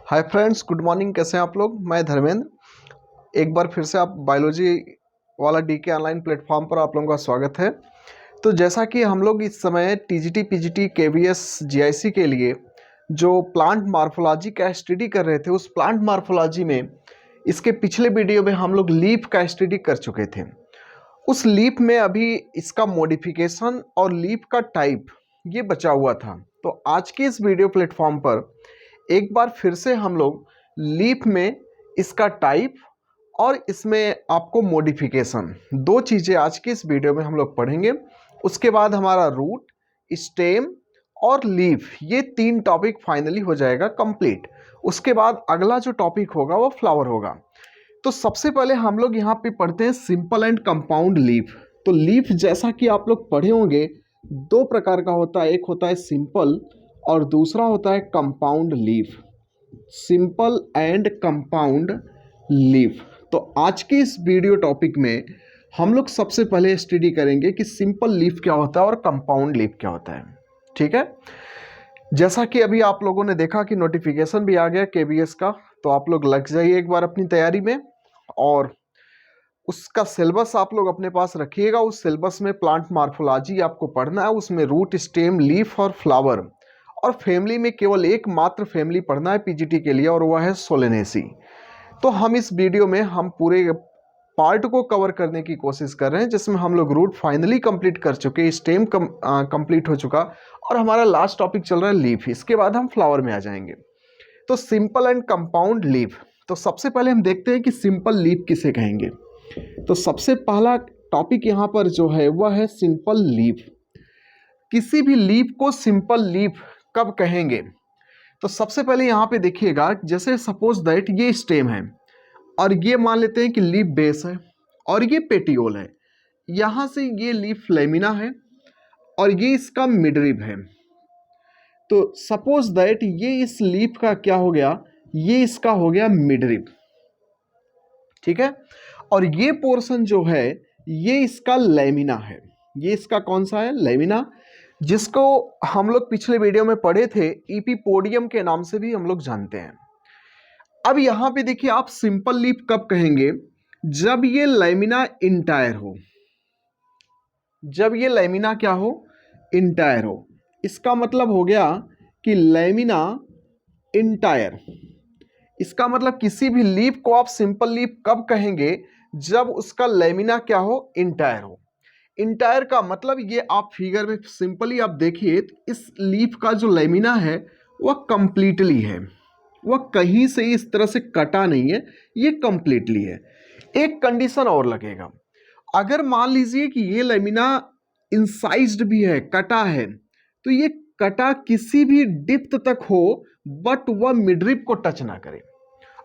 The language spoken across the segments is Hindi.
Hi friends, good morning. कैसे हैं आप लोग? मैं धर्मेंद्र। एक बार फिर से आप बायोलॉजी वाला डीके ऑनलाइन प्लेटफॉर्म पर आप लोगों का स्वागत है। तो जैसा कि हम लोग इस समय टीजीटी, पीजीटी, केवीएस, जीआईसी के लिए जो प्लांट मार्फोलॉजी का स्टडी कर रहे थे, उस प्लांट मार्फोलॉजी में इसके पिछले वीडियो में हम लोग लीफ का स्टडी कर चुके थे। उस लीफ में अभी इसका मॉडिफिकेशन और लीफ का टाइप ये बचा हुआ था। तो आज के इस वीडियो प्लेटफॉर्म पर एक बार फिर से हम लोग लीफ में इसका टाइप और इसमें आपको मॉडिफिकेशन, दो चीज़ें आज के इस वीडियो में हम लोग पढ़ेंगे। उसके बाद हमारा रूट, स्टेम और लीफ, ये तीन टॉपिक फाइनली हो जाएगा कंप्लीट। उसके बाद अगला जो टॉपिक होगा वो फ्लावर होगा। तो सबसे पहले हम लोग यहाँ पे पढ़ते हैं सिंपल एंड कंपाउंड लीफ। तो लीफ जैसा कि आप लोग पढ़े होंगे दो प्रकार का होता है, एक होता है सिंपल और दूसरा होता है compound leaf. Simple and compound leaf. तो आज के इस वीडियो टॉपिक में हम लोग सबसे पहले स्टडी करेंगे कि सिंपल लीफ क्या होता है और कंपाउंड लीफ क्या होता है। ठीक है, जैसा कि अभी आप लोगों ने देखा कि नोटिफिकेशन भी आ गया केवीएस का, तो आप लोग लग जाइए एक बार अपनी तैयारी में और उसका सिलेबस आप लोग अपने पास रखिएगा। उस सिलेबस में प्लांट मार्फोलॉजी आपको पढ़ना है, उसमें रूट, स्टेम, लीफ और फ्लावर, और फैमिली में केवल एक मात्र फैमिली पढ़ना है पीजीटी के लिए, और वह है सोलेनेसी। तो हम इस वीडियो में हम पूरे पार्ट को कवर करने की कोशिश कर रहे हैं, जिसमें हम लोग रूट फाइनली कंप्लीट कर चुके, स्टेम कंप्लीट हो चुका और हमारा लास्ट टॉपिक चल रहा है लीफ। इसके बाद हम फ्लावर में आ जाएंगे। तो सिंपल एंड कंपाउंड लीफ। तो सबसे पहले हम देखते हैं कि सिंपल लीफ किसे कहेंगे। तो सबसे पहला टॉपिक यहाँ पर जो है वह है सिंपल लीफ। किसी भी लीफ को सिंपल लीफ कब कहेंगे? तो सबसे पहले यहाँ पे देखिएगा, जैसे सपोज दैट ये स्टेम है और ये मान लेते हैं कि लीफ बेस है और ये पेटियोल है। यहाँ से ये लीफ लेमिना है और ये इसका मिडरिब है। तो सपोज दैट ये इस लीफ का क्या हो गया, ये इसका हो गया मिडरिब। ठीक है, और ये पोर्शन जो है ये इसका लेमिना है। ये इसका कौन सा है? लेमिना, जिसको हम लोग पिछले वीडियो में पढ़े थे इपीपोडियम के नाम से भी हम लोग जानते हैं। अब यहां पे देखिए, आप सिंपल लीफ कब कहेंगे? जब ये लेमिना इंटायर हो। जब ये लेमिना क्या हो? इंटायर हो। इसका मतलब हो गया कि लेमिना इंटायर। इसका मतलब किसी भी लीफ को आप सिंपल लीफ कब कहेंगे? जब उसका लेमिना क्या हो? इंटायर हो। इंटायर का मतलब ये आप फिगर में सिंपली आप देखिए, इस लीफ का जो लेमिना है वह कंप्लीटली है, वह कहीं से इस तरह से कटा नहीं है, ये कंप्लीटली है। एक कंडीशन और लगेगा, अगर मान लीजिए कि ये लेमिना इंसाइज्ड भी है, कटा है, तो ये कटा किसी भी डिप्थ तक हो बट वह मिडरिब को टच ना करे।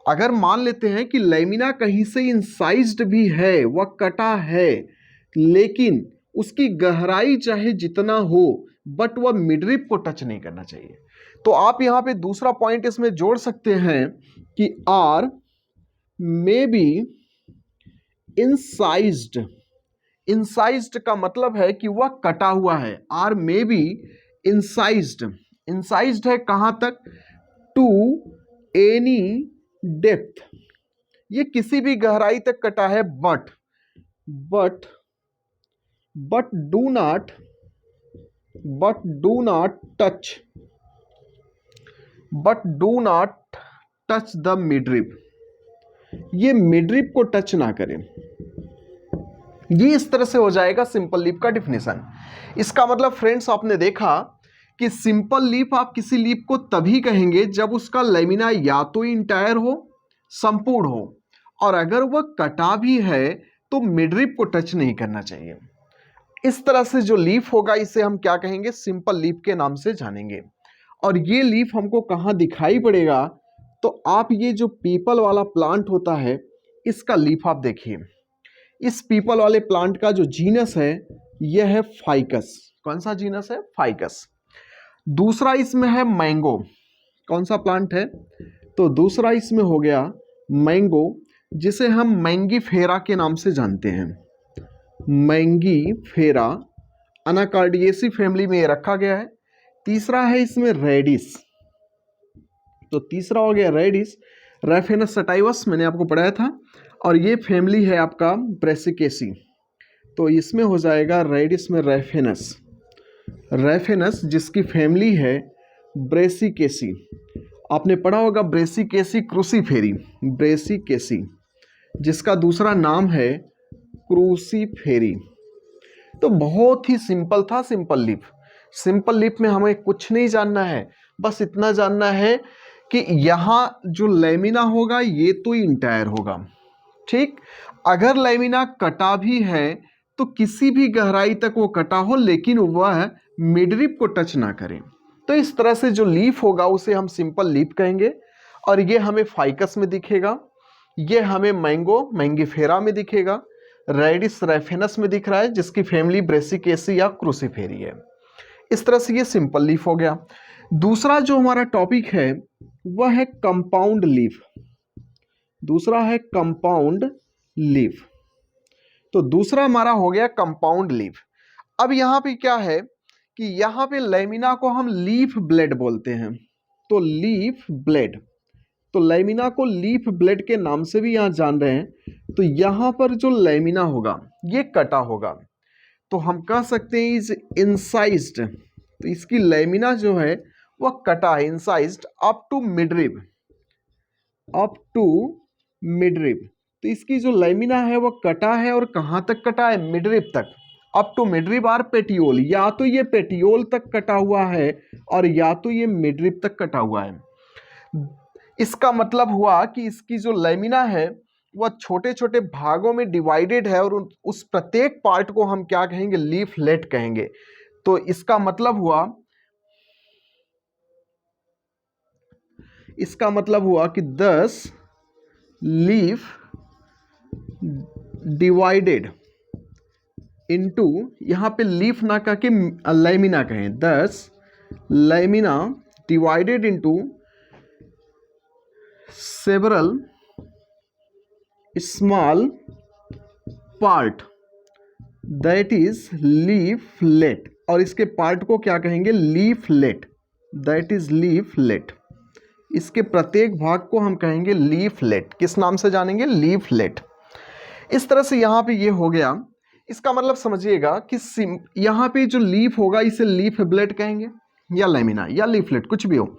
अगर मान लेते हैं कि लेमिना कहीं से इंसाइज्ड भी है, वह कटा है, लेकिन उसकी गहराई चाहे जितना हो बट वह मिडरिब को टच नहीं करना चाहिए। तो आप यहां पे दूसरा पॉइंट इसमें जोड़ सकते हैं कि are may be incised. Incised का मतलब है कि वह कटा हुआ है। Are may be incised. Incised है कहां तक? To any depth. ये किसी भी गहराई तक कटा है, but do not touch the midrib. ये मिडरिब को टच ना करें। ये इस तरह से हो जाएगा सिंपल लीफ का डिफिनेशन। इसका मतलब फ्रेंड्स, आपने देखा कि सिंपल लीफ आप किसी लीफ को तभी कहेंगे जब उसका लेमिना या तो इंटायर हो, संपूर्ण हो, और अगर वह कटा भी है तो मिडरिब को टच नहीं करना चाहिए। इस तरह से जो लीफ होगा इसे हम क्या कहेंगे? सिंपल लीफ के नाम से जानेंगे। और ये लीफ हमको कहाँ दिखाई पड़ेगा? तो आप ये जो पीपल वाला प्लांट होता है इसका लीफ आप देखिए। इस पीपल वाले प्लांट का जो जीनस है यह है फाइकस। कौन सा जीनस है? फाइकस। दूसरा इसमें है मैंगो। कौन सा प्लांट है? तो दूसरा इसमें हो गया मैंगो, जिसे हम मैंगीफेरा के नाम से जानते हैं। मैंगीफेरा अनाकार्डियेसी फैमिली में ये रखा गया है। तीसरा है इसमें रेडिस। तो तीसरा हो गया रेडिस, रैफेनस सटाइवस, मैंने आपको पढ़ाया था, और ये फैमिली है आपका ब्रेसिकेसी। तो इसमें हो जाएगा रेडिस में रैफेनस, रैफेनस जिसकी फैमिली है ब्रेसिकेसी। आपने पढ़ा होगा ब्रेसिकेसी क्रूसीफेरी, ब्रेसिकेसी जिसका दूसरा नाम है क्रूसीफेरी। तो बहुत ही सिंपल था सिंपल लीफ। सिंपल लीफ में हमें कुछ नहीं जानना है, बस इतना जानना है कि यहाँ जो लेमिना होगा ये तो इंटायर होगा, ठीक। अगर लेमिना कटा भी है तो किसी भी गहराई तक वो कटा हो, लेकिन वह मिडरिप को टच ना करे। तो इस तरह से जो लीफ होगा उसे हम सिंपल लीफ कहेंगे। और ये हमें फाइकस में दिखेगा, ये हमें मैंगो मैंगीफेरा में दिखेगा, रेडिस रैफेनस में दिख रहा है जिसकी फैमिली ब्रेसिकेसी या क्रूसीफेरी है। इस तरह से ये सिंपल लीफ हो गया। दूसरा जो हमारा टॉपिक है वह है कंपाउंड लीफ। दूसरा है कंपाउंड लीफ। तो दूसरा हमारा हो गया कंपाउंड लीफ। अब यहां पे क्या है कि यहां पे लेमिना को हम लीफ ब्लेड बोलते हैं। तो लीफ ब्लेड, तो लेमिना को लीफ ब्लेड के नाम से भी यहां जान रहे हैं। तो यहां पर जो लेमिना होगा ये कटा होगा, तो हम कह सकते हैं इज इंसाइज्ड। तो इसकी लेमिना जो है वह कटा है, incised up to midrib, up to midrib. तो इसकी जो लेमिना है वह कटा है, और कहां तक कटा है? मिडरिब तक, up to midrib or petiole. या तो ये पेटियोल तक कटा हुआ है और या तो ये मिडरिब तक कटा हुआ है। इसका मतलब हुआ कि इसकी जो लेमिना है वह छोटे छोटे भागों में डिवाइडेड है, और उस प्रत्येक पार्ट को हम क्या कहेंगे? लीफलेट कहेंगे। तो इसका मतलब हुआ कि 10 लीफ डिवाइडेड इनटू, यहां पे लीफ ना कह के लेमिना कहें, 10 lamina divided into several small part, that is leaflet. और इसके पार्ट को क्या कहेंगे? Leaflet, that is leaflet. इसके प्रत्येक भाग को हम कहेंगे लीफलेट। किस नाम से जानेंगे? लीफलेट। इस तरह से यहां पे ये हो गया। इसका मतलब समझिएगा कि यहां पे जो लीफ होगा इसे लीफ ब्लेड कहेंगे, या लेमिना या लीफलेट, कुछ भी हो।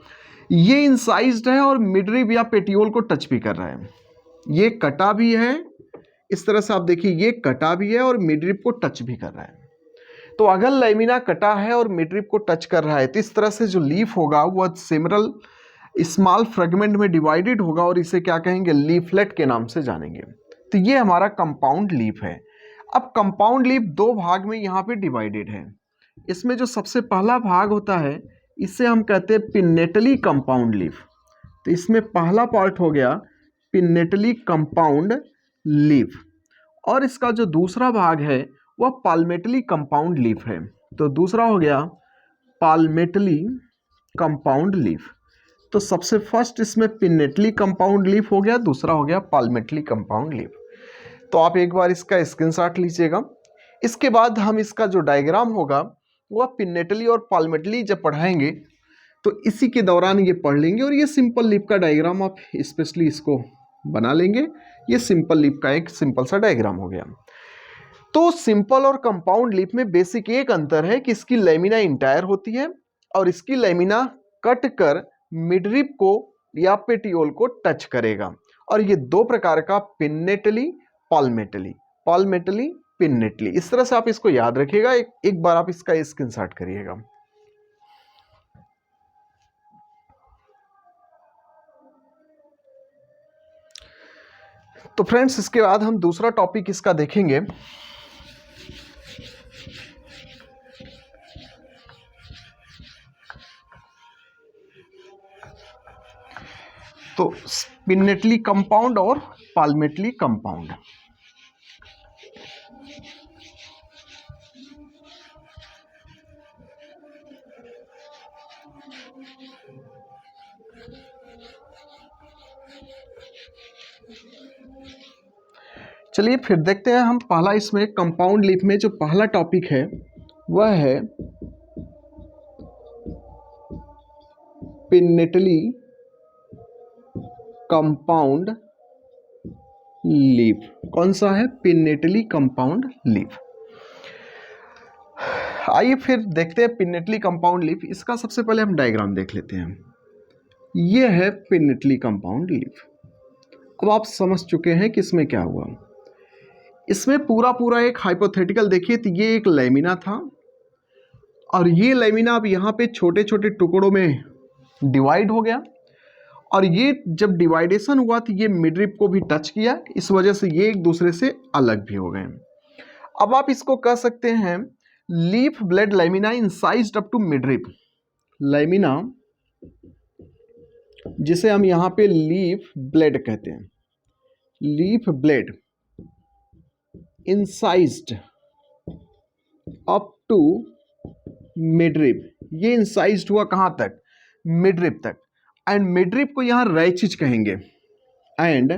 ये इंसाइज्ड है और मिडरिब या पेटियोल को टच भी कर रहा है। ये कटा भी है, इस तरह से आप देखिए, ये कटा भी है और मिडरिब को टच भी कर रहा है। तो अगर लेमिना कटा है और मिडरिब को टच कर रहा है तो इस तरह से जो लीफ होगा वह सेवरल स्मॉल फ्रेगमेंट में डिवाइडेड होगा, और इसे क्या कहेंगे? लीफलेट के नाम से जानेंगे। तो ये हमारा कंपाउंड लीफ है। अब कंपाउंड लीफ दो भाग में यहाँ पे डिवाइडेड है। इसमें जो सबसे पहला भाग होता है इसे हम कहते हैं पिन्नेटली कंपाउंड लीफ। तो इसमें पहला पार्ट हो गया पिन्नेटली कंपाउंड लीफ, और इसका जो दूसरा भाग है वह पाल्मेटली कंपाउंड लीफ है। तो दूसरा हो गया पाल्मेटली कंपाउंड लीफ। तो सबसे फर्स्ट इसमें पिन्नेटली कंपाउंड लीफ हो गया, दूसरा हो गया पाल्मेटली कंपाउंड लीफ। तो आप एक बार इसका स्क्रीनशॉट लीजिएगा। इसके बाद हम इसका जो डायग्राम होगा वह पिन्नेटली और पाल्मेटली जब पढ़ाएंगे तो इसी के दौरान ये पढ़ लेंगे, और ये सिंपल लीफ का डायग्राम आप स्पेशली इसको बना लेंगे। ये सिंपल लीफ का एक सिंपल सा डायग्राम हो गया। तो सिंपल और कंपाउंड लीफ में बेसिक एक अंतर है कि इसकी लेमिना इंटायर होती है और इसकी लेमिना कट कर मिडरिब को या पेटियोल को टच करेगा। और ये दो प्रकार का पिन्नेटली पाल्मेटली, पाल्मेटली पिन्नेटली, इस तरह से आप इसको याद रखिएगा। एक बार आप इसका स्क्रीनशॉट करिएगा। तो फ्रेंड्स इसके बाद हम दूसरा टॉपिक इसका देखेंगे। तो पिन्नेटली कंपाउंड और पाल्मेटली कंपाउंड। चलिए फिर देखते हैं हम पहला इसमें कंपाउंड लीफ में जो पहला टॉपिक है वह है पिन्नेटली कंपाउंड लीफ। कौन सा है? Pinnately compound leaf. आइए फिर देखते हैं पिन्नेटली कंपाउंड लीफ। इसका सबसे पहले हम डायग्राम देख लेते हैं। ये है पिन्नेटली कंपाउंड लीफ। अब आप समझ चुके हैं कि इसमें क्या हुआ। इसमें पूरा एक हाइपोथेटिकल देखिए, तो ये एक लैमिना था और ये लैमिना अब यहाँ पे छोटे छोटे टुकड़ों में डिवाइड हो गया और ये जब डिवाइडेशन हुआ तो ये मिडरिप को भी टच किया, इस वजह से ये एक दूसरे से अलग भी हो गए। अब आप इसको कह सकते हैं leaf blade lamina incised up to midrib. Lamina जिसे हम यहाँ पे लीफ ब्लेड कहते हैं, leaf blade incised up to midrib. ये इंसाइज्ड हुआ कहाँ तक? मिडरिप तक। एंड मिडरिप को यहाँ रैचिज कहेंगे and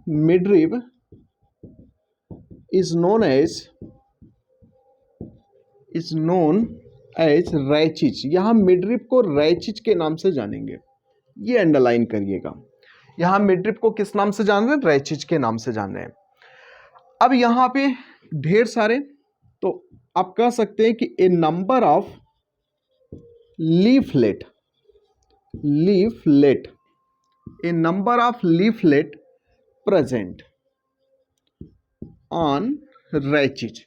midrib is known as rachis. यहाँ मिडरिप को रैचिज के नाम से जानेंगे, ये अंडरलाइन करिएगा। यहाँ मिडरिप को किस नाम से जान रहे हैं? रैचिज के नाम से जान रहे हैं। अब यहाँ पे ढेर सारे, तो आप कह सकते हैं कि a number of leaflet, a number of leaflet present on rachis.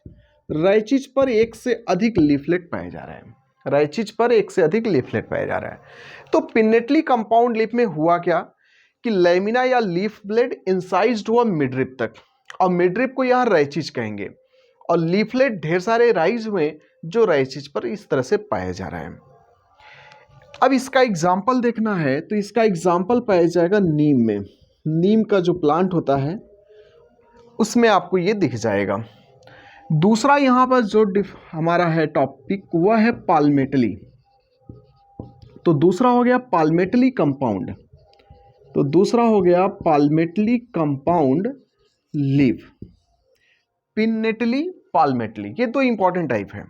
Rachis पर एक से अधिक लीफलेट पाए जा रहे हैं, रैचिज पर एक से अधिक लीफलेट पाया जा रहा है। तो पिन्नेटली कंपाउंड लीफ में हुआ क्या कि लैमिना या लीफ ब्लेड इंसाइज्ड हुआ मिडरिप तक और मिडरिप को यहाँ रैचिज कहेंगे और लीफलेट ढेर सारे राइज हुए जो रैचिज पर इस तरह से पाया जा रहा है। अब इसका एग्जाम्पल देखना है तो इसका एग्जाम्पल पाया जाएगा नीम में। नीम का जो प्लांट होता है उसमें आपको ये दिख जाएगा। दूसरा यहाँ पर जो हमारा है टॉपिक वह है पाल्मेटली। तो दूसरा हो गया पाल्मेटली कंपाउंड, तो दूसरा हो गया पाल्मेटली कंपाउंड लीफ। पिन्नेटली, पाल्मेटली, ये दो इंपॉर्टेंट टाइप है।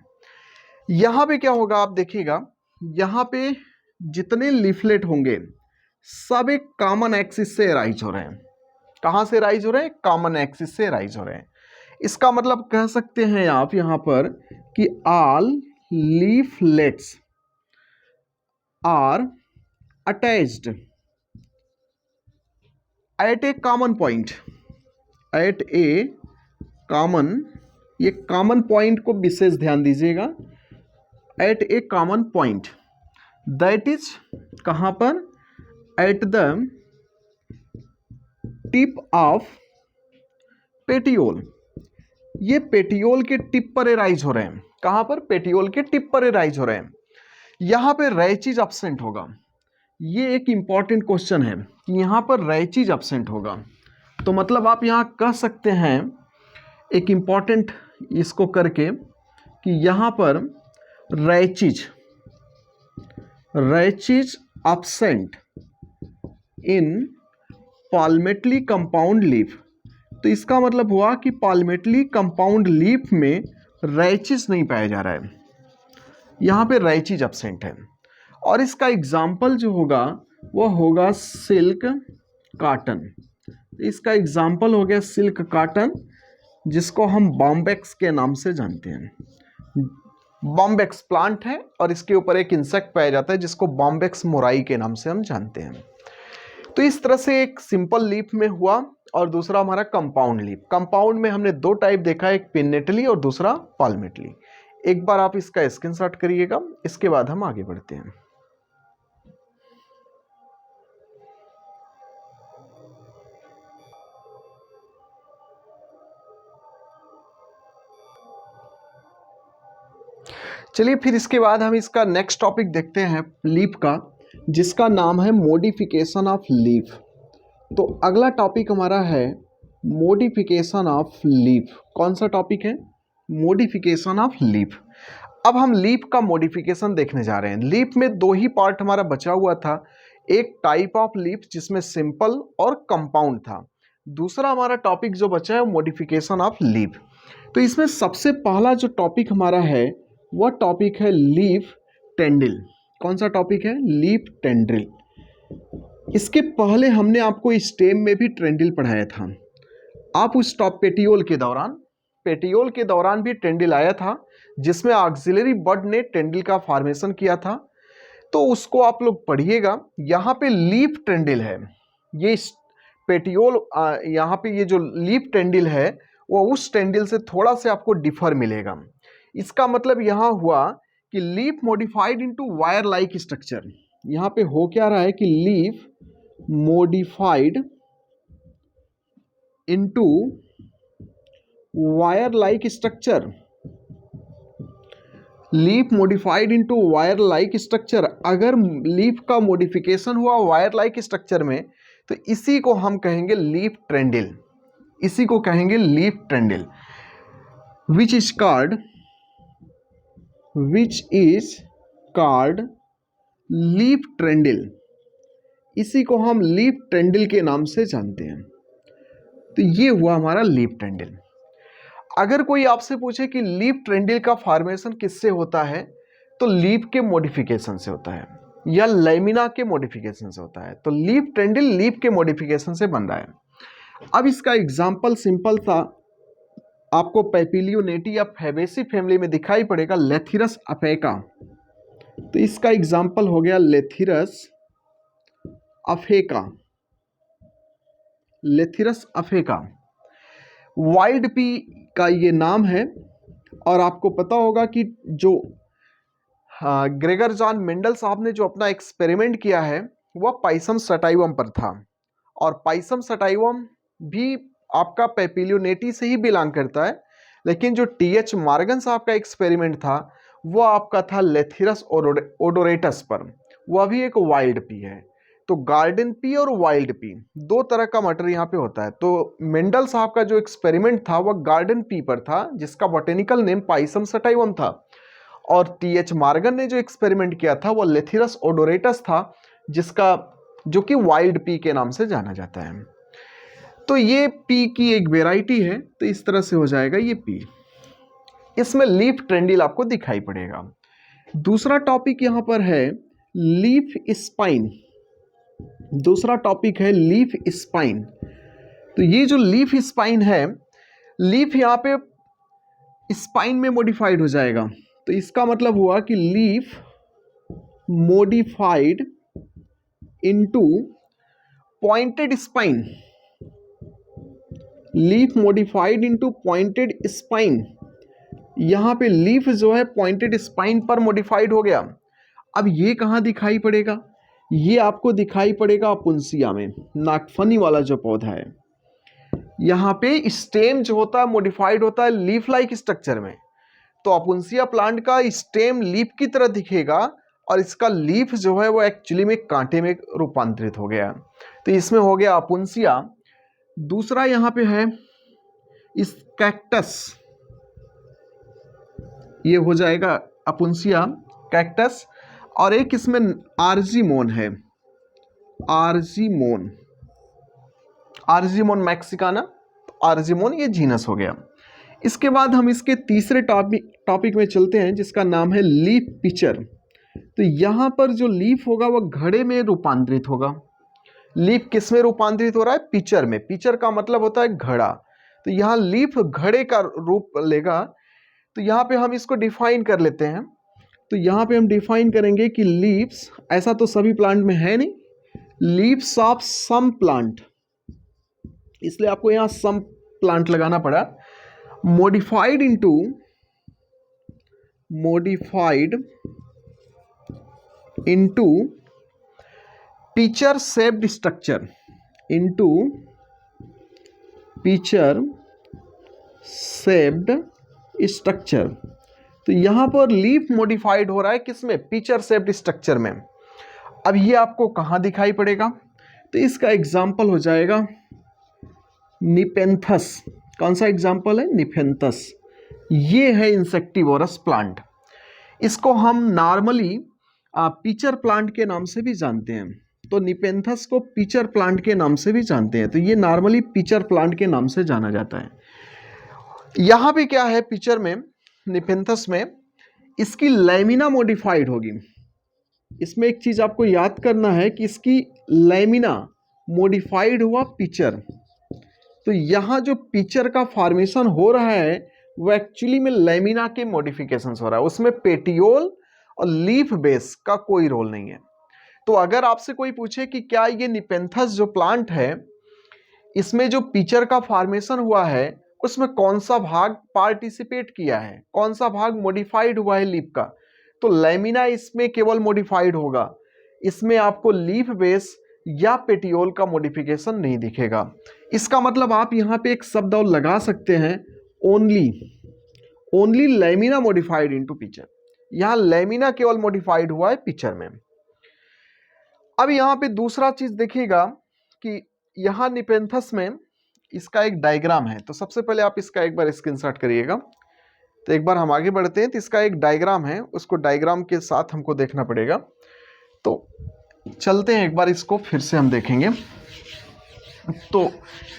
यहां पे क्या होगा आप देखिएगा, यहां पे जितने लीफलेट होंगे सब एक कॉमन एक्सिस से राइज हो रहे हैं। कहां से राइज हो रहे हैं? कॉमन एक्सिस से राइज हो रहे हैं। इसका मतलब कह सकते हैं आप यहां पर कि all leaflets are attached at a common point, at a common, ये कॉमन पॉइंट को विशेष ध्यान दीजिएगा, at a common point, that is कहां पर? At the tip of petiole. ये पेटियोल के टिप पर राइज हो रहे हैं। कहां पर? पेटियोल के टिप पर राइज हो रहे हैं। यहां पर रैचिज एब्सेंट होगा। ये एक इंपॉर्टेंट क्वेश्चन है कि यहां पर रैचिज एब्सेंट होगा, तो मतलब आप यहां कह सकते हैं एक इंपॉर्टेंट इसको करके कि यहां पर रैचिज एब्सेंट इन पाल्मेटली कंपाउंड लीफ। तो इसका मतलब हुआ कि पाल्मेटली कंपाउंड लीफ में रैचिज नहीं पाया जा रहा है, यहां पे रैचिज एब्सेंट है। और इसका एग्जाम्पल जो होगा वो होगा सिल्क कॉटन। इसका एग्जाम्पल हो गया सिल्क कॉटन, जिसको हम बॉम्बेक्स के नाम से जानते हैं। बॉम्बेक्स प्लांट है और इसके ऊपर एक इंसेक्ट पाया जाता है जिसको बॉम्बेक्स मोराई के नाम से हम जानते हैं। तो इस तरह से एक सिंपल लीफ में हुआ और दूसरा हमारा कंपाउंड लीफ। कंपाउंड में हमने दो टाइप देखा, एक पिन्नेटली और दूसरा पाल्मेटली। एक बार आप इसका स्क्रीनशॉट करिएगा, इसके बाद हम आगे बढ़ते हैं। चलिए फिर इसके बाद हम इसका नेक्स्ट टॉपिक देखते हैं लीफ का, जिसका नाम है मॉडिफिकेशन ऑफ लीफ। तो अगला टॉपिक हमारा है मॉडिफिकेशन ऑफ लीफ। कौन सा टॉपिक है? Modification of leaf. अब हम लीफ का मॉडिफिकेशन देखने जा रहे हैं। लीफ में दो ही पार्ट हमारा बचा हुआ था, एक टाइप ऑफ लीफ जिसमें सिंपल और कंपाउंड था। दूसरा हमारा टॉपिक जो बचा है मॉडिफिकेशन ऑफ लीफ। तो इसमें सबसे पहला जो टॉपिक हमारा है वह टॉपिक है लीफ टेंडिल। कौन सा टॉपिक है? Leaf tendril. इसके पहले हमने आपको स्टेम में भी ट्रेंडिल पढ़ाया था। आप उस पेटियोल के दौरान भी ट्रेंडिल आया था, जिसमें ऑक्सिलरी बड ने ट्रेंडिल का फॉर्मेशन किया था, तो उसको आप लोग पढ़िएगा। यहाँ पे लीफ ट्रेंडिल है, ये पेटियोल, यहाँ पे ये जो लीफ ट्रेंडिल है वो उस ट्रेंडिल से थोड़ा से आपको डिफर मिलेगा। इसका मतलब यहाँ हुआ कि leaf modified into wire like structure. यहाँ पे हो क्या रहा है कि leaf modified into wire like structure, leaf modified into wire like structure. अगर लीफ का मॉडिफिकेशन हुआ वायर लाइक स्ट्रक्चर में, तो इसी को हम कहेंगे लीफ ट्रेंडिल, इसी को कहेंगे leaf tendril, which is called leaf tendril. इसी को हम लीफ ट्रेंडिल के नाम से जानते हैं। तो ये हुआ हमारा लीफ ट्रेंडिल। अगर कोई आपसे पूछे कि लीफ ट्रेंडिल का फॉर्मेशन किससे होता है, तो लीफ के मॉडिफिकेशन से होता है या लैमिना के मॉडिफिकेशन से होता है। तो लीफ ट्रेंडिल लीफ के मॉडिफिकेशन से बन रहा है। अब इसका एग्जाम्पल सिंपल था, आपको पैपिलियोनेटी या फैबेसी फैमिली में दिखाई पड़ेगा लेथिरस अफेका। तो इसका एग्जाम्पल हो गया लेथिरस अफेका। वाइल्ड पी का ये नाम है। और आपको पता होगा कि जो ग्रेगर जॉन मेंडल साहब ने जो अपना एक्सपेरिमेंट किया है वह पाइसम सटाइवम पर था, और पाइसम सटाइवम भी आपका पैपिलियोनेटी से ही बिलोंग करता है। लेकिन जो टीएच मॉर्गन साहब का एक्सपेरिमेंट था वह आपका था लेथिरस ओडोरेटस पर, वह भी एक वाइल्ड पी है। तो गार्डन पी और वाइल्ड पी दो तरह का मटर यहाँ पे होता है। तो मेंडल साहब का जो एक्सपेरिमेंट था वह गार्डन पी पर था, जिसका बॉटेनिकल नेम पाइसम सटाइवम था। और टीएच मॉर्गन ने जो एक्सपेरिमेंट किया था वह लेथिरस ओडोरेटस था, जो कि वाइल्ड पी के नाम से जाना जाता है। तो ये पी की एक वेराइटी है। तो इस तरह से हो जाएगा ये पी। इसमें लीफ ट्रेंडिल आपको दिखाई पड़ेगा। दूसरा टॉपिक यहाँ पर है लीफ स्पाइन। दूसरा टॉपिक है लीफ स्पाइन। तो ये जो लीफ स्पाइन है, लीफ यहाँ पे स्पाइन में मॉडिफाइड हो जाएगा। तो इसका मतलब हुआ कि leaf modified into pointed spine, leaf modified into pointed spine. यहाँ पे लीफ जो है पॉइंटेड स्पाइन पर मॉडिफाइड हो गया। अब ये कहाँ दिखाई पड़ेगा? ये आपको दिखाई पड़ेगा अपुंसिया में, नागफनी वाला जो पौधा है। यहाँ पे स्टेम जो होता है मॉडिफाइड होता है लीफ लाइक स्ट्रक्चर में। तो अपुंसिया प्लांट का स्टेम लीफ की तरह दिखेगा और इसका लीफ जो है वो एक्चुअली में कांटे में रूपांतरित हो गया। तो इसमें हो गया अपुंसिया। दूसरा यहाँ पे है इस कैक्टस, ये हो जाएगा अपुंसिया कैक्टस। और एक इसमें आर्जीमोन है, आर्जीमोन मैक्सिकाना, आर्जीमोन ये जीनस हो गया। इसके बाद हम इसके तीसरे टॉपिक में चलते हैं, जिसका नाम है लीफ पिचर। तो यहाँ पर जो लीफ होगा वह घड़े में रूपांतरित होगा। लीफ किस में रूपांतरित हो रहा है? पिचर में। पिचर का मतलब होता है घड़ा। तो यहाँ लीफ घड़े का रूप लेगा। तो यहाँ पे हम इसको डिफाइन कर लेते हैं। तो यहाँ पे हम डिफाइन करेंगे कि लीव्स, ऐसा तो सभी प्लांट में है नहीं, लीव्स ऑफ सम प्लांट, इसलिए आपको यहाँ सम प्लांट लगाना पड़ा। Modified into pitcher shaped structure, into pitcher shaped structure. तो यहां पर लीफ मॉडिफाइड हो रहा है किसमें? पिचर शेप्ड स्ट्रक्चर में। अब ये आपको कहां दिखाई पड़ेगा? तो इसका एग्जाम्पल हो जाएगा निपेंथस। कौन सा एग्जाम्पल है? निपेंथस। ये है इंसेक्टिवोरस प्लांट। इसको हम नॉर्मली पिचर प्लांट के नाम से भी जानते हैं। तो निपेंथस को पिचर प्लांट के नाम से भी जानते हैं। तो ये नॉर्मली पिचर प्लांट के नाम से जाना जाता है। यहाँ भी क्या है पिचर में, निपेंथस में, इसकी लैमिना मॉडिफाइड होगी। इसमें एक चीज आपको याद करना है कि इसकी लैमिना मॉडिफाइड हुआ पिक्चर। तो यहाँ जो पिक्चर का फॉर्मेशन हो रहा है वो एक्चुअली में लैमिना के मॉडिफिकेशंस हो रहा है, उसमें पेटियोल और लीफ बेस का कोई रोल नहीं है। तो अगर आपसे कोई पूछे कि क्या ये निपेंथस जो प्लांट है इसमें जो पिक्चर का फॉर्मेशन हुआ है उसमें कौन सा भाग पार्टिसिपेट किया है, कौन सा भाग मॉडिफाइड हुआ है लीफ का, तो लैमिना इसमें केवल मॉडिफाइड होगा, इसमें आपको लीफ बेस या पेटियोल का मॉडिफिकेशन नहीं दिखेगा। इसका मतलब आप यहाँ पे एक शब्द और लगा सकते हैं, only lamina modified into picture. यहाँ लैमिना केवल मॉडिफाइड हुआ है पिक्चर में। अब यहाँ पे दूसरा चीज देखिएगा कि यहाँ निपेंथस में इसका एक डायग्राम है, तो सबसे पहले आप इसका एक बार स्क्रीनशॉट करिएगा। तो एक बार हम आगे बढ़ते हैं, तो इसका एक डायग्राम है, उसको डायग्राम के साथ हमको देखना पड़ेगा। तो चलते हैं एक बार इसको फिर से हम देखेंगे। तो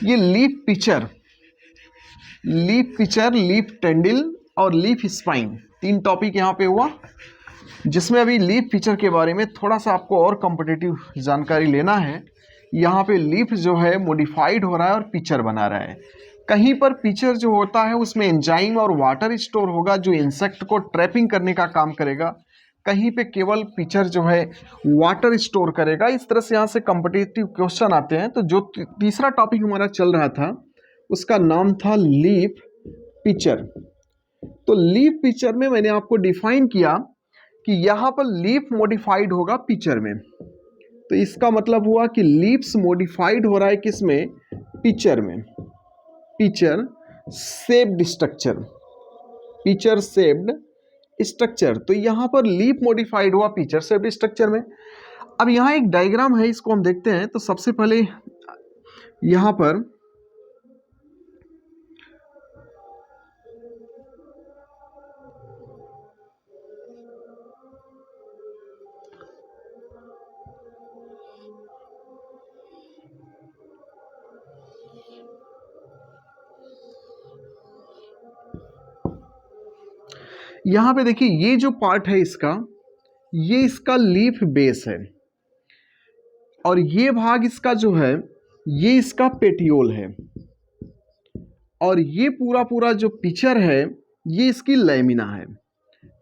ये लीफ पिक्चर, लीफ टेंडिल और लीफ स्पाइन, 3 टॉपिक यहाँ पे हुआ, जिसमें अभी लीफ पिक्चर के बारे में थोड़ा सा आपको और कॉम्पिटिटिव जानकारी लेना है। यहाँ पे लीफ जो है मॉडिफाइड हो रहा है और पिक्चर बना रहा है। कहीं पर पिक्चर जो होता है उसमें एंजाइम और वाटर स्टोर होगा जो इंसेक्ट को ट्रैपिंग करने का काम करेगा, कहीं पे केवल पिक्चर जो है वाटर स्टोर करेगा। इस तरह से यहाँ से कॉम्पिटिटिव क्वेश्चन आते हैं। तो जो तीसरा टॉपिक हमारा चल रहा था उसका नाम था लीफ पिक्चर। तो लीफ पिक्चर में मैंने आपको डिफाइन किया कि यहाँ पर लीफ मॉडिफाइड होगा पिक्चर में। तो इसका मतलब हुआ कि लीव्स मॉडिफाइड हो रहा है किसमें, पिक्चर में, picture shaped structure, picture shaped structure. तो यहाँ पर लीफ मॉडिफाइड हुआ पिक्चर शेप्ड स्ट्रक्चर में। अब यहाँ एक डायग्राम है, इसको हम देखते हैं। तो सबसे पहले यहाँ पर यहाँ पे देखिए ये जो पार्ट है इसका, ये इसका लीफ बेस है और ये भाग इसका जो है ये इसका पेटियोल है और ये पूरा जो पिक्चर है ये इसकी लैमिना है।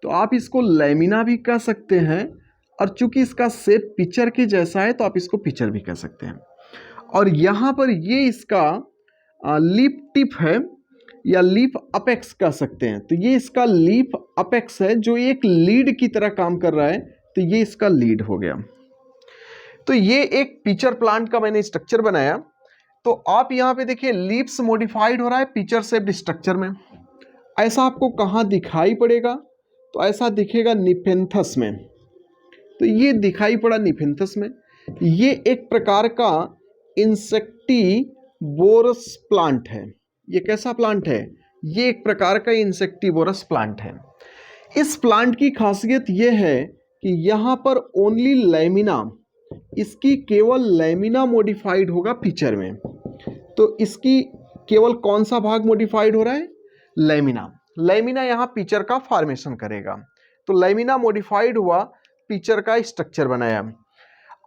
तो आप इसको लैमिना भी कह सकते हैं और चूंकि इसका शेप पिक्चर के जैसा है तो आप इसको पिक्चर भी कह सकते हैं। और यहाँ पर ये इसका लीफ टिप है या लीफ अपेक्स कह सकते हैं। तो ये इसका लीफ अपेक्स है जो एक लीड की तरह काम कर रहा है, तो ये इसका लीड हो गया। तो ये एक पिक्चर प्लांट का मैंने स्ट्रक्चर बनाया। तो आप यहाँ पे देखिए लीव्स मॉडिफाइड हो रहा है पिक्चर शेप्ड स्ट्रक्चर में। ऐसा आपको कहाँ दिखाई पड़ेगा, तो ऐसा दिखेगा निपेंथस में। तो ये दिखाई पड़ा निपेंथस में। ये एक प्रकार का इंसेक्टिवोरस प्लांट है। ये कैसा प्लांट है, ये एक प्रकार का इंसेक्टिवोरस प्लांट है। इस प्लांट की खासियत ये है कि यहाँ पर ओनली लैमिना, इसकी केवल लैमिना मॉडिफाइड होगा पिक्चर में। तो इसकी केवल कौन सा भाग मॉडिफाइड हो रहा है, लैमिना। लैमिना यहाँ पिक्चर का फॉर्मेशन करेगा। तो लैमिना मॉडिफाइड हुआ, पिक्चर का स्ट्रक्चर बनाया।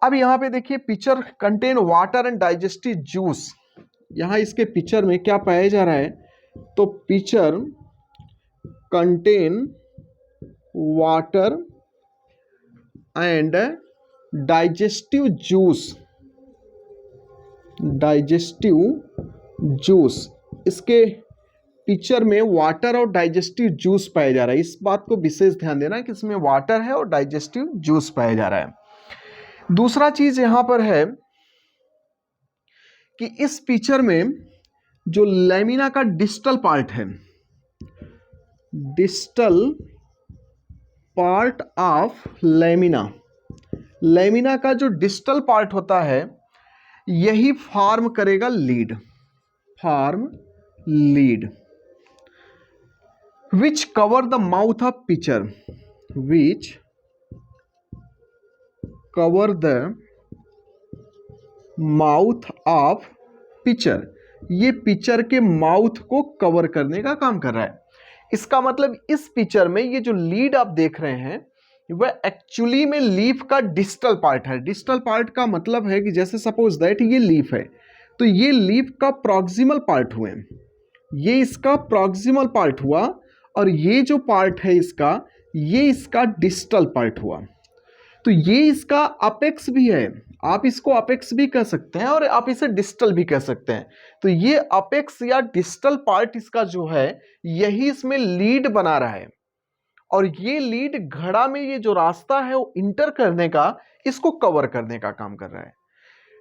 अब यहाँ पे देखिए picture contain water and digestive juice. यहाँ इसके पिक्चर में क्या पाया जा रहा है, तो picture contain water and digestive juice. इसके पिक्चर में वाटर और डाइजेस्टिव जूस पाया जा रहा है। इस बात को विशेष ध्यान देना कि इसमें वाटर है और डाइजेस्टिव जूस पाया जा रहा है। दूसरा चीज यहां पर है कि इस पिक्चर में जो लैमिना का डिस्टल पार्ट है, डिस्टल पार्ट ऑफ लैमिना का जो डिस्टल पार्ट होता है यही फॉर्म करेगा lead, which cover the mouth of pitcher, which cover the mouth of pitcher। ये पिक्चर के माउथ को कवर करने का काम कर रहा है। इसका मतलब इस पिक्चर में ये जो लीड आप देख रहे हैं वह एक्चुअली में लीफ का डिस्टल पार्ट है। डिस्टल पार्ट का मतलब है कि जैसे सपोज दैट ये लीफ है, तो ये लीफ का प्रॉक्सिमल पार्ट हुए, ये इसका प्रॉक्सिमल पार्ट हुआ, और ये जो पार्ट है इसका, ये इसका डिस्टल पार्ट हुआ। तो ये इसका अपेक्स भी है, आप इसको अपेक्स भी कह सकते हैं और आप इसे डिस्टल भी कह सकते हैं। तो ये अपेक्स या डिस्टल पार्ट इसका जो है, यही इसमें लीड बना रहा है, और ये लीड घड़ा में ये जो रास्ता है वो इंटर करने का, इसको कवर करने का काम कर रहा है।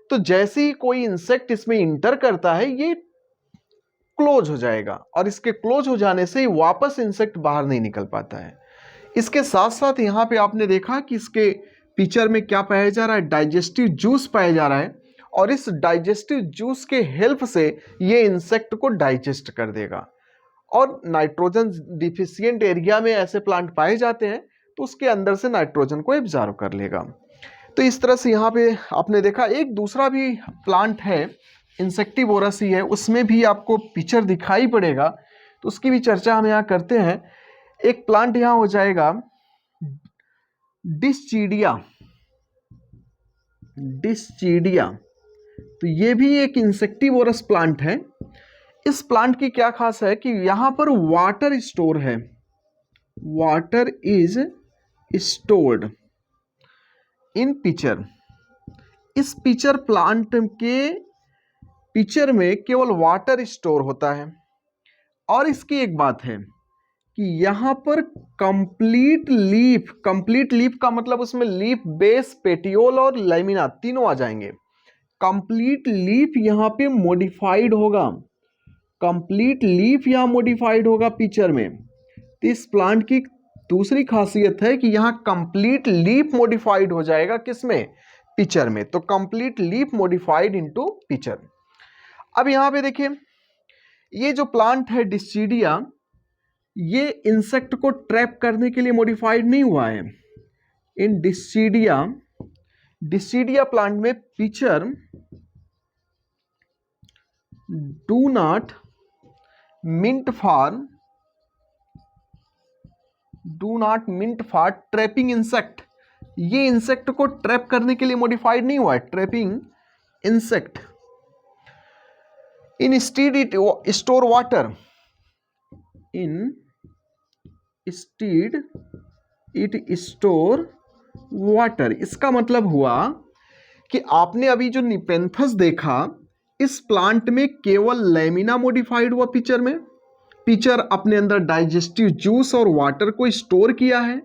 तो जैसे ही कोई इंसेक्ट इसमें इंटर करता है, ये क्लोज हो जाएगा, और इसके क्लोज हो जाने से वापस इंसेक्ट बाहर नहीं निकल पाता है। इसके साथ साथ यहाँ पे आपने देखा कि इसके पिक्चर में क्या पाया जा रहा है, डाइजेस्टिव जूस पाया जा रहा है, और इस डाइजेस्टिव जूस के हेल्प से ये इंसेक्ट को डाइजेस्ट कर देगा। और नाइट्रोजन डिफिशियंट एरिया में ऐसे प्लांट पाए जाते हैं, तो उसके अंदर से नाइट्रोजन को एब्जॉर्ब कर लेगा। तो इस तरह से यहाँ पे आपने देखा। एक दूसरा भी प्लांट है, इंसेक्टिवोरस ही है, उसमें भी आपको पिक्चर दिखाई पड़ेगा, तो उसकी भी चर्चा हम यहाँ करते हैं। एक प्लांट यहाँ हो जाएगा डिस्चिडिया। डिस्चिडिया, तो ये भी एक इंसेक्टिवोरस प्लांट है। इस प्लांट की क्या खास है कि यहाँ पर वाटर स्टोर है, water is stored in picture. इस पिक्चर प्लांट के पिक्चर में केवल वाटर स्टोर होता है। और इसकी एक बात है कि यहाँ पर कंप्लीट लीफ का मतलब उसमें लीफ, बेस, पेटियोल और लैमिना तीनों आ जाएंगे। कंप्लीट लीफ यहाँ पे मॉडिफाइड होगा, कंप्लीट लीफ यहाँ मॉडिफाइड होगा पिक्चर में। तो इस प्लांट की दूसरी खासियत है कि यहाँ कंप्लीट लीफ मॉडिफाइड हो जाएगा, किसमें, पिक्चर में। तो complete leaf modified into picture. अब यहाँ पे देखिए, ये जो प्लांट है डिस्चिडिया, ये इंसेक्ट को ट्रैप करने के लिए मॉडिफाइड नहीं हुआ है। इन डिस्चिडिया प्लांट में picture do not mint for trapping insect. ये इंसेक्ट को ट्रैप करने के लिए मॉडिफाइड नहीं हुआ है, trapping insect. Instead it store water, instead it store water. इसका मतलब हुआ कि आपने अभी जो निपेंथस देखा, इस प्लांट में केवल लैमिना मॉडिफाइड हुआ पिक्चर में। पिक्चर अपने अंदर डाइजेस्टिव जूस और वाटर को स्टोर किया है,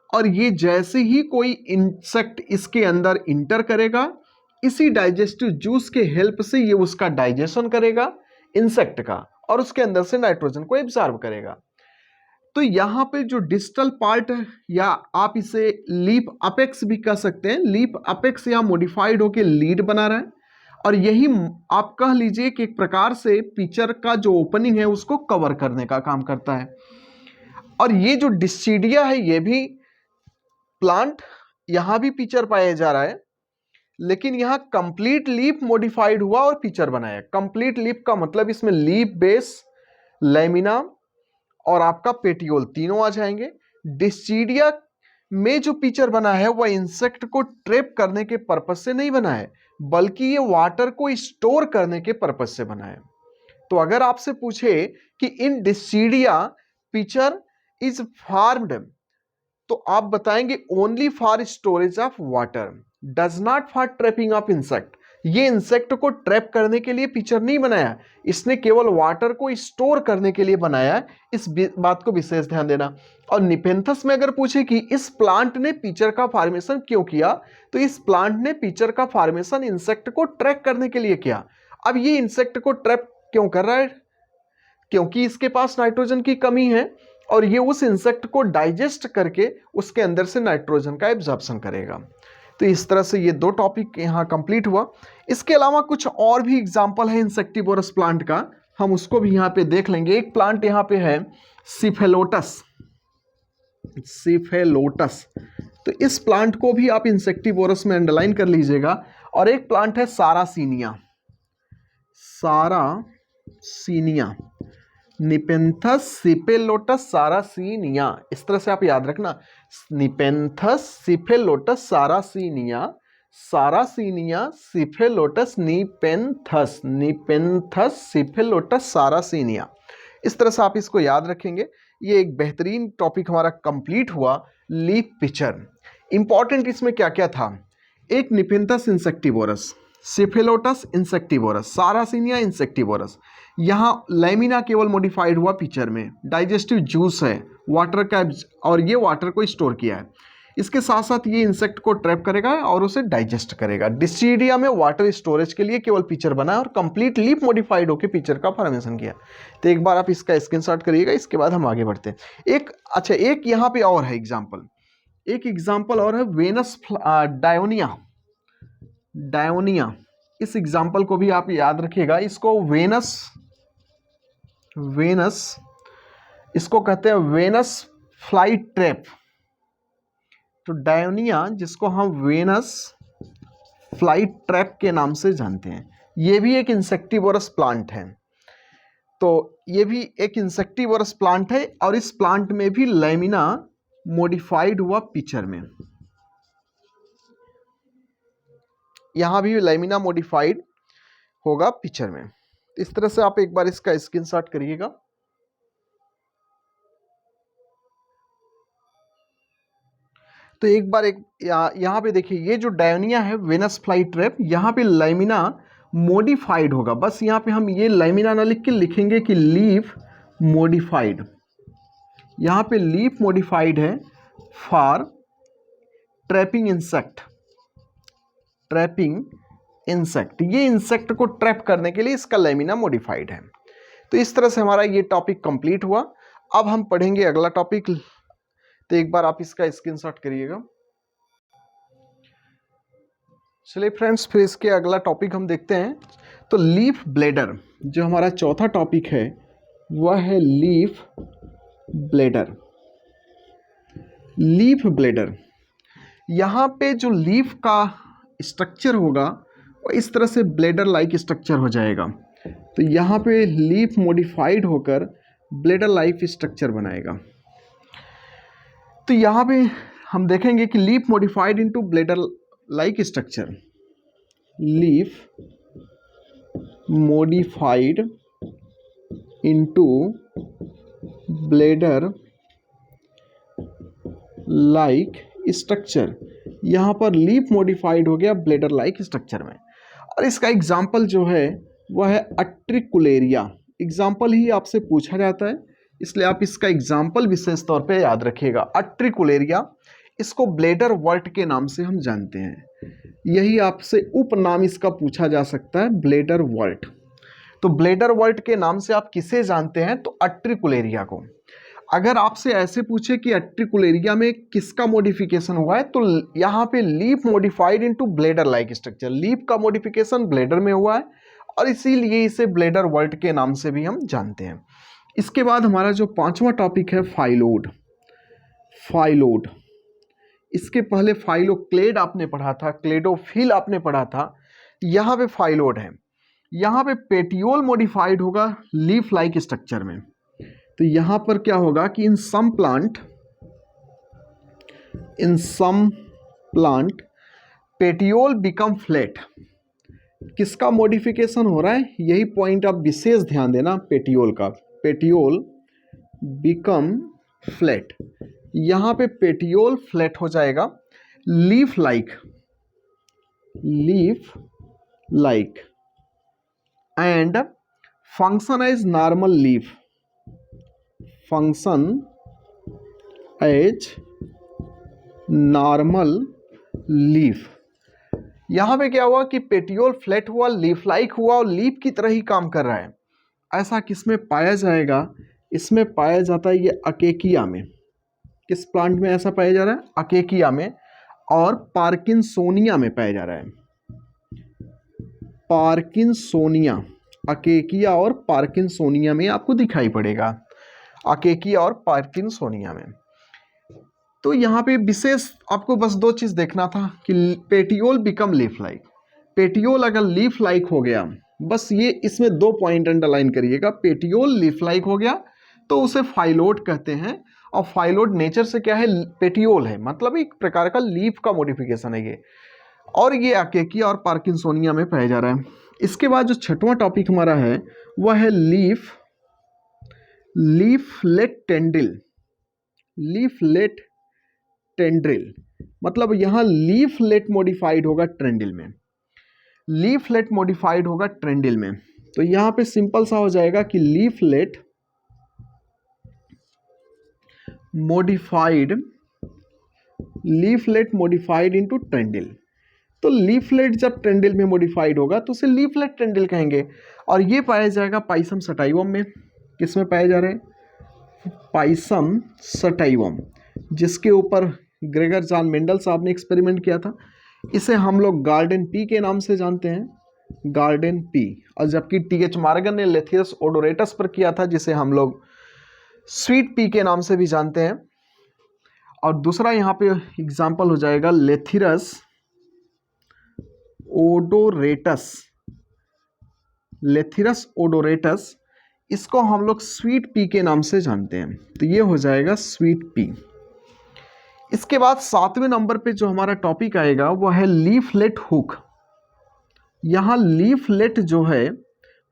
और ये जैसे ही कोई इंसेक्ट इसके अंदर इंटर करेगा, इसी डाइजेस्टिव जूस के हेल्प से ये उसका डाइजेशन करेगा इंसेक्ट का, और उसके अंदर से नाइट्रोजन को एब्जॉर्ब करेगा। तो यहाँ पे जो डिस्टल पार्ट है, या आप इसे लीफ अपेक्स भी कह सकते हैं, लीफ अपेक्स यहाँ मॉडिफाइड होकर लीड बना रहा है, और यही आप कह लीजिए कि एक प्रकार से पिक्चर का जो ओपनिंग है उसको कवर करने का काम करता है। और ये जो डिस्चिडिया है, ये भी प्लांट यहाँ भी पिक्चर पाया जा रहा है, लेकिन यहाँ कंप्लीट लीफ मॉडिफाइड हुआ और पिक्चर बनाया। कंप्लीट लीफ का मतलब इसमें लीफ, बेस, लैमिना और आपका पेटियोल तीनों आ जाएंगे। डिस्चिडिया में जो पिक्चर बना है वह इंसेक्ट को ट्रैप करने के पर्पज से नहीं बना है, बल्कि ये वाटर को स्टोर करने के पर्पज से बना है। तो अगर आपसे पूछे कि इन डिस्चिडिया पिक्चर इज फार्म्ड, तो आप बताएंगे only for storage of water, does not for trapping of insect. ये इंसेक्ट को ट्रैप करने के लिए पिक्चर नहीं बनाया, इसने केवल वाटर को स्टोर करने के लिए बनाया। इस बात को विशेष ध्यान देना। और निपेंथस में अगर पूछे कि इस प्लांट ने पिक्चर का फॉर्मेशन क्यों किया, तो इस प्लांट ने पिक्चर का फॉर्मेशन इंसेक्ट को ट्रैप करने के लिए किया। अब ये इंसेक्ट को ट्रैप क्यों कर रहा है, क्योंकि इसके पास नाइट्रोजन की कमी है, और ये उस इंसेक्ट को डाइजेस्ट करके उसके अंदर से नाइट्रोजन का एब्जॉर्प्शन करेगा। तो इस तरह से ये दो टॉपिक यहाँ कंप्लीट हुआ। इसके अलावा कुछ और भी एग्जांपल है इंसेक्टिवोरस प्लांट का, हम उसको भी यहाँ पे देख लेंगे। एक प्लांट यहाँ पे है सिफेलोटस। तो इस प्लांट को भी आप इंसेक्टिवोरस में अंडरलाइन कर लीजिएगा। और एक प्लांट है सारासीनिया, निपेंथस, सिफेलोटस, सारासीनिया, इस तरह से आप याद रखना। निपेंथस सिफेलोटस सारासीनिया, सारासीनिया सिफेलोटस निपेंथस, निपेंथस सिफेलोटस सारासीनिया। इस तरह से आप इसको याद रखेंगे। ये एक बेहतरीन टॉपिक हमारा कंप्लीट हुआ, लीफ पिचर। इंपॉर्टेंट इसमें क्या क्या था? एक निपेंथस इंसेक्टिवोरस, सिफेलोटस इंसेक्टिवोरस, सारासीनिया इंसेक्टिवोरस। यहाँ लैमिना केवल मॉडिफाइड हुआ पिक्चर में, डाइजेस्टिव जूस है, वाटर का, और ये वाटर को स्टोर किया है। इसके साथ साथ ये इंसेक्ट को ट्रैप करेगा और उसे डाइजेस्ट करेगा। डिस्टीडिया में वाटर स्टोरेज के लिए केवल पिक्चर बना और कंप्लीट लीफ मॉडिफाइड होकर पिक्चर का फॉर्मेशन किया। तो एक बार आप इसका स्क्रीनशॉट करिएगा, इसके बाद हम आगे बढ़ते हैं। एक यहाँ पे और है एग्जाम्पल, एक एग्जाम्पल और है वेनस डायोनिया, डायोनिया। इस एग्जाम्पल को भी आप याद रखिएगा। इसको वेनस इसको कहते हैं वेनस फ्लाई ट्रैप। तो डायोनिया, जिसको हम वेनस फ्लाई ट्रैप के नाम से जानते हैं, ये भी एक इंसेक्टिवोरस प्लांट है। तो ये भी एक इंसेक्टिवोरस प्लांट है और इस प्लांट में भी लैमिना मॉडिफाइड हुआ पिक्चर में, यहां भी लैमिना मॉडिफाइड होगा पिक्चर में। इस तरह से आप एक बार इसका स्क्रीनशॉट करिएगा। तो एक बार यहाँ पे देखिए, ये जो डायोनिया है वेनस फ्लाई ट्रैप, यहाँ पे लैमिना मॉडिफाइड होगा। बस यहाँ पे हम ये लैमिना ना लिख के लिखेंगे कि लीफ मॉडिफाइड। यहाँ पे लीफ मॉडिफाइड है for trapping insect, trapping insect. ये इंसेक्ट को ट्रैप करने के लिए इसका लैमिना मॉडिफाइड है। तो इस तरह से हमारा ये टॉपिक कंप्लीट हुआ। अब हम पढ़ेंगे अगला टॉपिक। तो एक बार आप इसका स्क्रीनशॉट करिएगा। चलिए फ्रेंड्स, फिर इसके अगला टॉपिक हम देखते हैं। तो लीफ ब्लेडर, जो हमारा चौथा टॉपिक है वह है लीफ ब्लेडर। लीफ ब्लेडर, यहाँ पे जो लीफ का स्ट्रक्चर होगा वो इस तरह से ब्लेडर लाइक स्ट्रक्चर हो जाएगा। तो यहाँ पे लीफ मॉडिफाइड होकर ब्लेडर लाइक स्ट्रक्चर बनाएगा। तो यहाँ पे हम देखेंगे कि leaf modified into bladder like structure, leaf modified into bladder like structure. यहाँ पर लीफ मॉडिफाइड हो गया ब्लेडर लाइक स्ट्रक्चर में। और इसका एग्जाम्पल जो है वह है अट्रिकुलेरिया। एग्जाम्पल ही आपसे पूछा जाता है, इसलिए आप इसका एग्जाम्पल विशेष तौर पे याद रखिएगा। अट्रिकुलेरिया, इसको ब्लेडर वर्ट के नाम से हम जानते हैं। यही आपसे उपनाम इसका पूछा जा सकता है, ब्लेडर वर्ट। तो ब्लेडर वर्ट के नाम से आप किसे जानते हैं? तो अट्रिकुलेरिया को। अगर आपसे ऐसे पूछे कि अट्रिकुलेरिया में किसका मॉडिफिकेशन हुआ है, तो यहाँ पे leaf modified into bladder like structure, leaf का मॉडिफिकेशन ब्लेडर में हुआ है और इसीलिए इसे ब्लेडर वर्ट के नाम से भी हम जानते हैं। इसके बाद हमारा जो पांचवा टॉपिक है फाइलोड। फाइलोड, इसके पहले फाइलोक्लेड आपने पढ़ा था, क्लेडोफिल आपने पढ़ा था। यहाँ पे फाइलोड है। यहाँ पे पेटियोल मॉडिफाइड होगा लीफ लाइक स्ट्रक्चर में। तो यहाँ पर क्या होगा कि in some plant petiole become flat. किसका मॉडिफिकेशन हो रहा है, यही पॉइंट आप विशेष ध्यान देना पेटियोल का। पेटियोल बिकम फ्लैट, यहाँ पे पेटियोल फ्लैट हो जाएगा। Leaf like and function as normal leaf, function as normal leaf. यहाँ पे क्या हुआ कि पेटियोल फ्लैट हुआ, लीफ लाइक हुआ और लीफ की तरह ही काम कर रहा है। ऐसा किसमें पाया जाएगा? इसमें पाया जाता है ये अकेकिया में। किस प्लांट में ऐसा पाया जा रहा है? अकेकिया में और पार्किंसोनिया में पाया जा रहा है। पार्किंसोनिया, अकेकिया और पार्किंसोनिया में आपको दिखाई पड़ेगा, अकेकिया और पार्किंसोनिया में। तो यहाँ पे विशेष आपको बस दो चीज़ देखना था कि petiole become leaf like. Petiole अगर लीफ लाइक हो गया, बस ये इसमें दो पॉइंट अंडरलाइन करिएगा। पेटियोल लीफ लाइक हो गया तो उसे फाइलोड कहते हैं, और फाइलोड नेचर से क्या है, पेटियोल है, मतलब एक प्रकार का लीफ का मॉडिफिकेशन है ये, और ये आकेकी और पार्किंसोनिया में पाया जा रहा है। इसके बाद जो छठवां टॉपिक हमारा है वह है लीफलेट टेंड्रिल। लीफलेट टेंड्रिल मतलब यहाँ लीफलेट मॉडिफाइड होगा ट्रेंडिल में, लीफलेट मॉडिफाइड होगा ट्रेंडिल में। तो यहाँ पे सिंपल सा हो जाएगा कि लीफलेट मॉडिफाइड इनटू ट्रेंडिल। तो लीफलेट जब ट्रेंडिल में मॉडिफाइड होगा तो उसे लीफलेट ट्रेंडिल कहेंगे, और ये पाया जाएगा पाइसम सटाइवम में। किस में पाए जा रहे हैं, पाइसम सटाइवम, जिसके ऊपर ग्रेगर जॉन मेंडल साहब ने एक्सपेरिमेंट किया था। इसे हम लोग गार्डन पी के नाम से जानते हैं, गार्डन पी, और जबकि टीएच मॉर्गन ने लेथिरस ओडोरेटस पर किया था, जिसे हम लोग स्वीट पी के नाम से भी जानते हैं। और दूसरा यहाँ पे एग्जाम्पल हो जाएगा लेथिरस ओडोरेटस, लेथिरस ओडोरेटस, इसको हम लोग स्वीट पी के नाम से जानते हैं, तो ये हो जाएगा स्वीट पी। इसके बाद 7वें नंबर पे जो हमारा टॉपिक आएगा वह है लीफलेट हुक। यहाँ लीफलेट जो है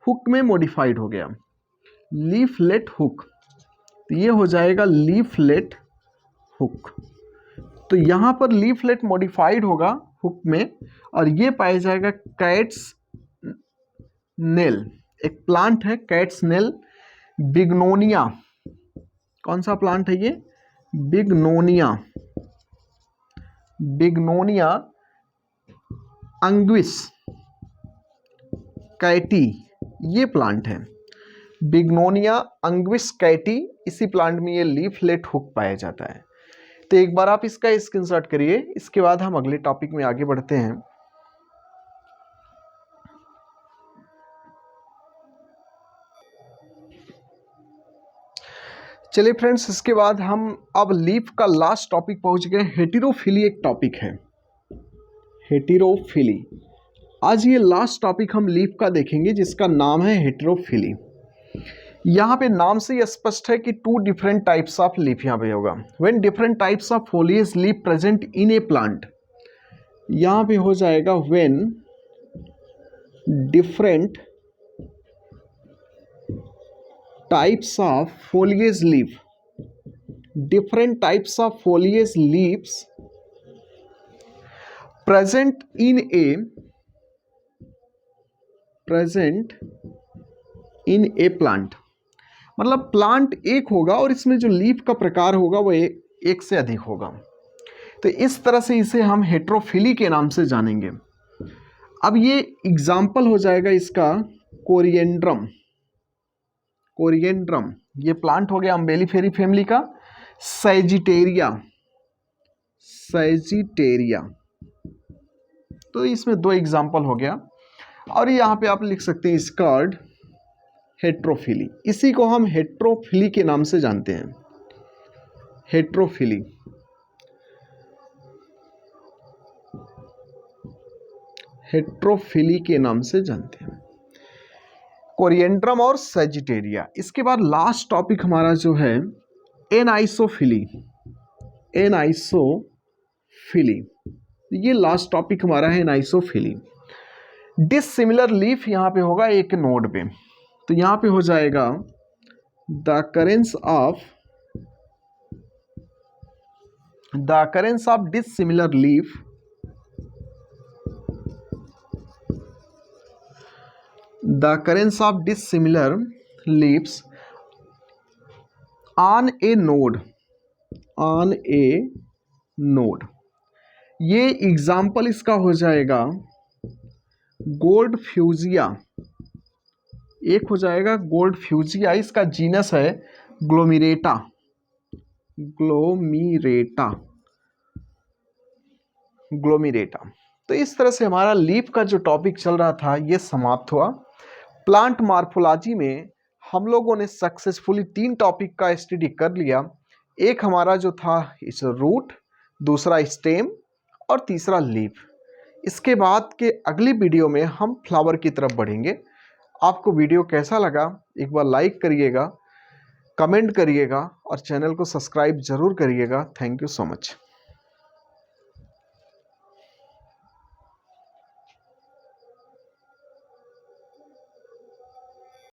हुक में मॉडिफाइड हो गया, लीफलेट हुक, तो ये हो जाएगा लीफलेट हुक। तो यहाँ पर लीफलेट मॉडिफाइड होगा हुक में, और ये पाया जाएगा कैट्स नेल, एक प्लांट है कैट्स नेल, बिग्नोनिया। कौन सा प्लांट है ये, बिग्नोनिया, बिग्नोनिया अंग्विस कैटी, ये प्लांट है बिग्नोनिया अंग्विस कैटी। इसी प्लांट में ये लीफलेट हुक पाया जाता है। तो एक बार आप इसका स्क्रीनशॉट करिए, इसके बाद हम अगले टॉपिक में आगे बढ़ते हैं। चलिए फ्रेंड्स, इसके बाद हम अब लीफ का लास्ट टॉपिक पहुंच गए। हेटेरोफिली एक टॉपिक है, हेटेरोफिली। आज ये लास्ट टॉपिक हम लीफ का देखेंगे, जिसका नाम है हेटेरोफिली। यहाँ पे नाम से ही स्पष्ट है कि 2 डिफरेंट टाइप्स ऑफ लीफ यहाँ पे होगा। When different types of foliage leaf present in A plant, यहाँ पे हो जाएगा when different types of foliage leaf, different types of foliage leaves present in a plant। मतलब प्लांट एक होगा और इसमें जो लीफ का प्रकार होगा वो एक से अधिक होगा। तो इस तरह से इसे हम हेटेरोफिली के नाम से जानेंगे। अब ये एग्जाम्पल हो जाएगा इसका कोरिएंड्रम, कोरिएंड्रम ये प्लांट हो गया अम्बेलिफेरी फैमिली का। सैजिटेरिया, सैजिटेरिया, तो इसमें 2 एग्जाम्पल हो गया। और यहाँ पे आप लिख सकते हैं इसकॉल्ड हेटेरोफिली। इसी को हम हेटेरोफिली के नाम से जानते हैं, हेटेरोफिली। हेटेरोफिली के नाम से जानते हैं कोरिएंड्रम और सैजिटेरिया। इसके बाद लास्ट टॉपिक हमारा जो है एनाइसोफिली, एनाइसोफिली, ये लास्ट टॉपिक हमारा है एनाइसोफिली। डिसिमिलर लीफ यहाँ पे होगा एक नोड पे, तो यहाँ पे हो जाएगा the occurrence of dissimilar leaf the occurrence of dissimilar leaves on a node, on a node। ये एग्जाम्पल इसका हो जाएगा गोल्ड फ्यूजिया, एक हो जाएगा गोल्ड फ्यूजिया, इसका जीनस है ग्लोमिरेटा, ग्लोमिरेटा, ग्लोमिरेटा। तो इस तरह से हमारा लीफ का जो टॉपिक चल रहा था ये समाप्त हुआ। प्लांट मार्फोलॉजी में हम लोगों ने सक्सेसफुली 3 टॉपिक का स्टडी कर लिया। एक हमारा जो था इस रूट, दूसरा स्टेम और तीसरा लीफ। इसके बाद के अगली वीडियो में हम फ्लावर की तरफ बढ़ेंगे। आपको वीडियो कैसा लगा एक बार लाइक करिएगा, कमेंट करिएगा और चैनल को सब्सक्राइब ज़रूर करिएगा। Thank you so much.